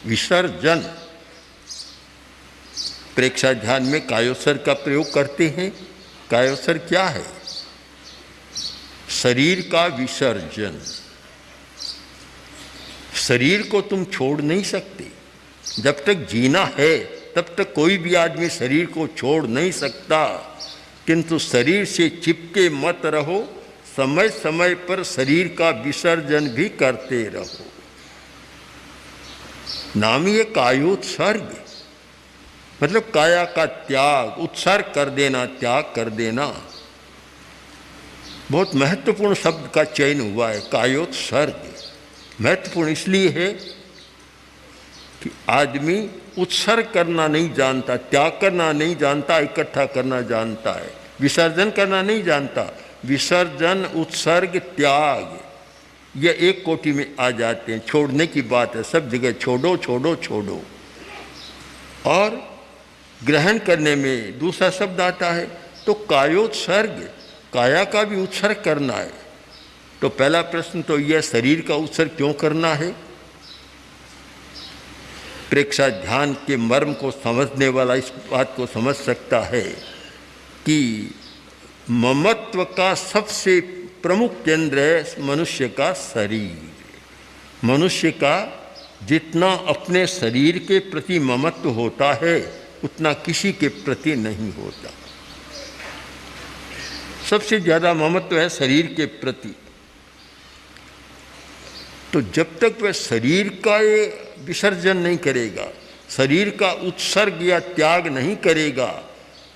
विसर्जन। प्रेक्षा ध्यान में कायोत्सर्ग का प्रयोग करते हैं। कायोत्सर्ग क्या है? शरीर का विसर्जन। शरीर को तुम छोड़ नहीं सकते। जब तक जीना है तब तक कोई भी आदमी शरीर को छोड़ नहीं सकता, किंतु शरीर से चिपके मत रहो, समय समय पर शरीर का विसर्जन भी करते रहो। नाम ही है कायोत्सर्ग, मतलब काया का त्याग, उत्सर्ग कर देना, त्याग कर देना। बहुत महत्वपूर्ण शब्द का चयन हुआ है कायोत्सर्ग। महत्वपूर्ण इसलिए है कि आदमी उत्सर्ग करना नहीं जानता, त्याग करना नहीं जानता, इकट्ठा करना जानता है, विसर्जन करना नहीं जानता। विसर्जन, उत्सर्ग, त्याग ये एक कोटि में आ जाते हैं। छोड़ने की बात है, सब जगह छोड़ो छोड़ो छोड़ो। और ग्रहण करने में दूसरा शब्द आता है तो कायोत्सर्ग, काया का भी उत्सर्ग करना है। तो पहला प्रश्न तो यह, शरीर का उत्सर्ग क्यों करना है? प्रेक्षा ध्यान के मर्म को समझने वाला इस बात को समझ सकता है कि ममत्व का सबसे प्रमुख केंद्र है मनुष्य का शरीर। मनुष्य का जितना अपने शरीर के प्रति ममत्व होता है उतना किसी के प्रति नहीं होता। सबसे ज़्यादा ममत्व है शरीर के प्रति। तो जब तक वह शरीर का ये विसर्जन नहीं करेगा, शरीर का उत्सर्ग या त्याग नहीं करेगा,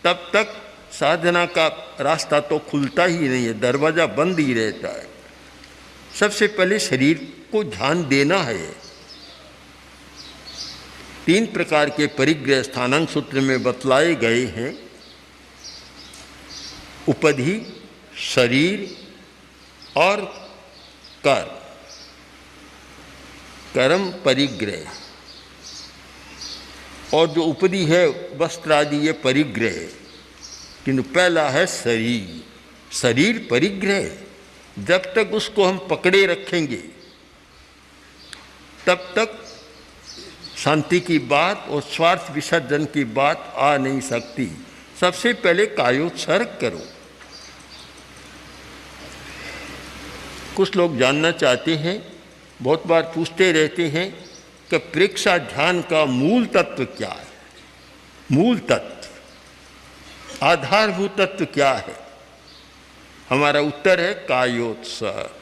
तब तक साधना का रास्ता तो खुलता ही नहीं है, दरवाज़ा बंद ही रहता है। सबसे पहले शरीर को ध्यान देना है। 3 प्रकार के परिग्रह स्थानांक सूत्र में बतलाए गए हैं। उपधि, शरीर और कर्म। कर्म परिग्रह, और जो उपधि है वस्त्र आदि ये परिग्रह, किंतु पहला है शरीर। शरीर परिग्रह। जब तक उसको हम पकड़े रखेंगे तब तक शांति की बात और स्वार्थ विसर्जन की बात आ नहीं सकती। सबसे पहले कायोत्सर्ग करो। कुछ लोग जानना चाहते हैं, बहुत बार पूछते रहते हैं कि प्रेक्षा ध्यान का मूल तत्व क्या है? मूल तत्व, आधारभूत तत्व क्या है? हमारा उत्तर है कायोत्सर्ग।